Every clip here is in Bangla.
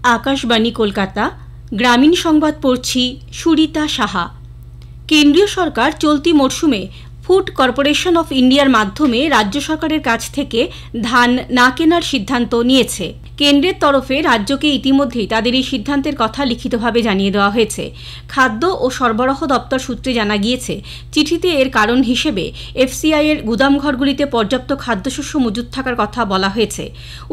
আকাশবাণী কলকাতা গ্রামীণ সংবাদ পড়ছি সুরিতা সাহা। কেন্দ্রীয় সরকার চলতি মরশুমে ফুড কর্পোরেশন অফ ইন্ডিয়ার মাধ্যমে রাজ্য সরকারের কাছ থেকে ধান না কেনার সিদ্ধান্ত নিয়েছে। কেন্দ্রের তরফে রাজ্যকে ইতিমধ্যেই তাদের এই সিদ্ধান্তের কথা লিখিতভাবে জানিয়ে দেওয়া হয়েছে। খাদ্য ও সরবরাহ দপ্তর সূত্রে জানা গিয়েছে, চিঠিতে এর কারণ হিসেবে এফসিআই এর গুদামঘরগুলিতে পর্যাপ্ত খাদ্যশস্য মজুত থাকার কথা বলা হয়েছে।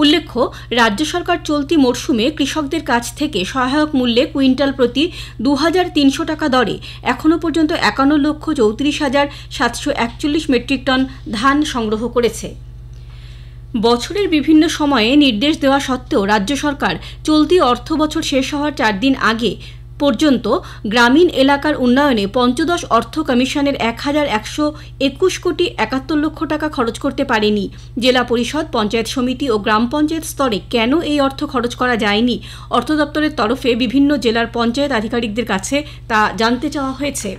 উল্লেখ্য, রাজ্য সরকার চলতি মরশুমে কৃষকদের কাছ থেকে সহায়ক মূল্যে কুইন্টাল প্রতি ২,৩০০ টাকা দরে এখনও পর্যন্ত ৫১,৩৪,৭৪১ মেট্রিক টন ধান সংগ্রহ করেছে। বছরের বিভিন্ন সময়ে নির্দেশ দেওয়া সত্ত্বেও রাজ্য সরকার চলতি অর্থ বছর শেষ হওয়ার ৪ দিন আগে পর্যন্ত গ্রামীণ এলাকার উন্নয়নে পঞ্চদশ অর্থ কমিশনের ১,১২১ কোটি ৭১ লক্ষ টাকা খরচ করতে পারেনি। জেলা পরিষদ, পঞ্চায়েত সমিতি ও গ্রাম পঞ্চায়েত স্তরে কেন এই অর্থ খরচ করা যায়নি, অর্থ দপ্তরের তরফে বিভিন্ন জেলার পঞ্চায়েত আধিকারিকদের কাছে তা জানতে চাওয়া হয়েছে।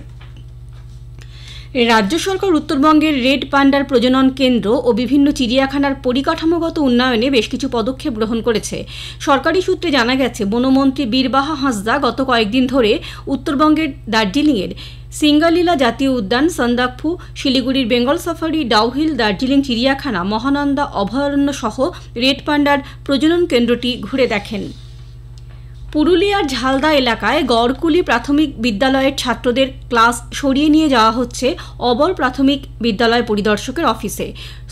রাজ্য সরকার উত্তরবঙ্গের রেড পান্ডার প্রজনন কেন্দ্র ও বিভিন্ন চিড়িয়াখানার পরিকাঠামোগত উন্নয়নে বেশ কিছু পদক্ষেপ গ্রহণ করেছে। সরকারি সূত্রে জানা গেছে, বনমন্ত্রী বীরবাহা হাঁসদা গত কয়েকদিন ধরে উত্তরবঙ্গের দার্জিলিংয়ের সিঙ্গালীলা জাতীয় উদ্যান, সন্দাকফু, শিলিগুড়ির বেঙ্গল সাফারি, ডাউহিল, দার্জিলিং চিড়িয়াখানা, মহানন্দা অভয়ারণ্য সহ রেড পান্ডার প্রজনন কেন্দ্রটি ঘুরে দেখেন। পুরুলিয়ার ঝালদা এলাকায় গড়কুলি প্রাথমিক বিদ্যালয়ের ছাত্রদের ক্লাস সরিয়ে নিয়ে যাওয়া হচ্ছে অবর প্রাথমিক বিদ্যালয় পরিদর্শকের অফিসে।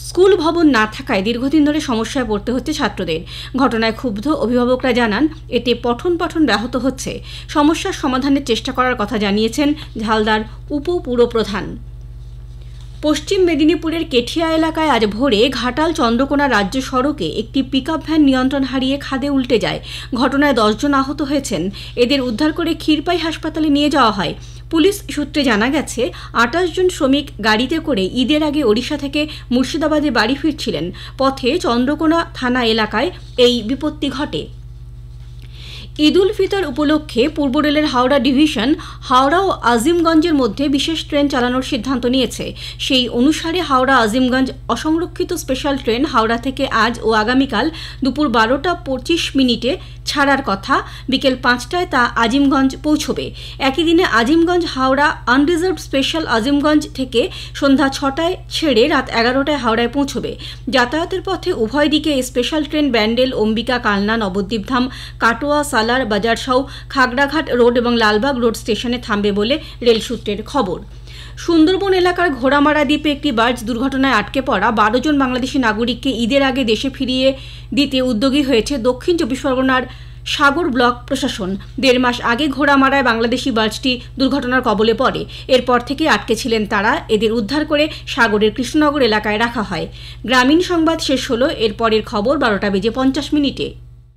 স্কুল ভবন না থাকায় দীর্ঘদিন ধরে সমস্যায় পড়তে হচ্ছে ছাত্রদের। ঘটনায় ক্ষুব্ধ অভিভাবকরা জানান, এতে পঠন পাঠন ব্যাহত হচ্ছে। সমস্যার সমাধানের চেষ্টা করার কথা জানিয়েছেন ঝালদার উপপুরপ্রধান। পশ্চিম মেদিনীপুরের কেঠিয়া এলাকায় আজ ভোরে ঘাটাল চন্দ্রকোনা রাজ্য সড়কে একটি পিকআপ ভ্যান নিয়ন্ত্রণ হারিয়ে খাদে উল্টে যায়। ঘটনায় ১০ জন আহত হয়েছেন। এদের উদ্ধার করে ক্ষীরপাই হাসপাতালে নিয়ে যাওয়া হয়। পুলিশ সূত্রে জানা গেছে, ২৮ জন শ্রমিক গাড়িতে করে ঈদের আগে ওড়িশা থেকে মুর্শিদাবাদে বাড়ি ফিরছিলেন। পথে চন্দ্রকোনা থানা এলাকায় এই বিপত্তি ঘটে। ঈদ উল ফিতর উপলক্ষে পূর্ব রেলের হাওড়া ডিভিশন হাওড়া ও আজিমগঞ্জের মধ্যে বিশেষ ট্রেন চালানোর সিদ্ধান্ত নিয়েছে। সেই অনুসারে হাওড়া আজিমগঞ্জ অসংরক্ষিত স্পেশাল ট্রেন হাওড়া থেকে আজ ও আগামীকাল দুপুর ১২টা ২৫ ছাড়ার কথা। বিকেল ৫টায় তা আজিমগঞ্জ পৌঁছবে। একই দিনে আজিমগঞ্জ হাওড়া আনরিজার্ভড স্পেশাল আজিমগঞ্জ থেকে সন্ধ্যা ৬টায় ছেড়ে রাত ১১টায় হাওড়ায় পৌঁছবে। যাতায়াতের পথে উভয় দিকে এই স্পেশাল ট্রেন ব্যান্ডেল, অম্বিকা, কালনা, নবদ্বীপধাম, কাটোয়া, সালার, বাজারসাউ, খাগড়াঘাট রোড এবং লালবাগ রোড স্টেশনে থামবে বলে রেল সূত্রের খবর। সুন্দরবন এলাকার ঘোড়ামারা দ্বীপে একটি বার্জ দুর্ঘটনায় আটকে পড়া ১২ জন বাংলাদেশি নাগরিককে ঈদের আগে দেশে ফিরিয়ে দিতে উদ্যোগী হয়েছে দক্ষিণ চব্বিশ পরগনার সাগর ব্লক প্রশাসন। ১.৫ মাস আগে ঘোড়ামারায় বাংলাদেশি বার্জটি দুর্ঘটনার কবলে পড়ে। এরপর থেকে আটকে ছিলেন তারা। এদের উদ্ধার করে সাগরের কৃষ্ণনগর এলাকায় রাখা হয়। গ্রামীণ সংবাদ শেষ হলো। এরপরের খবর ১২টা বেজে ৫০ মিনিটে।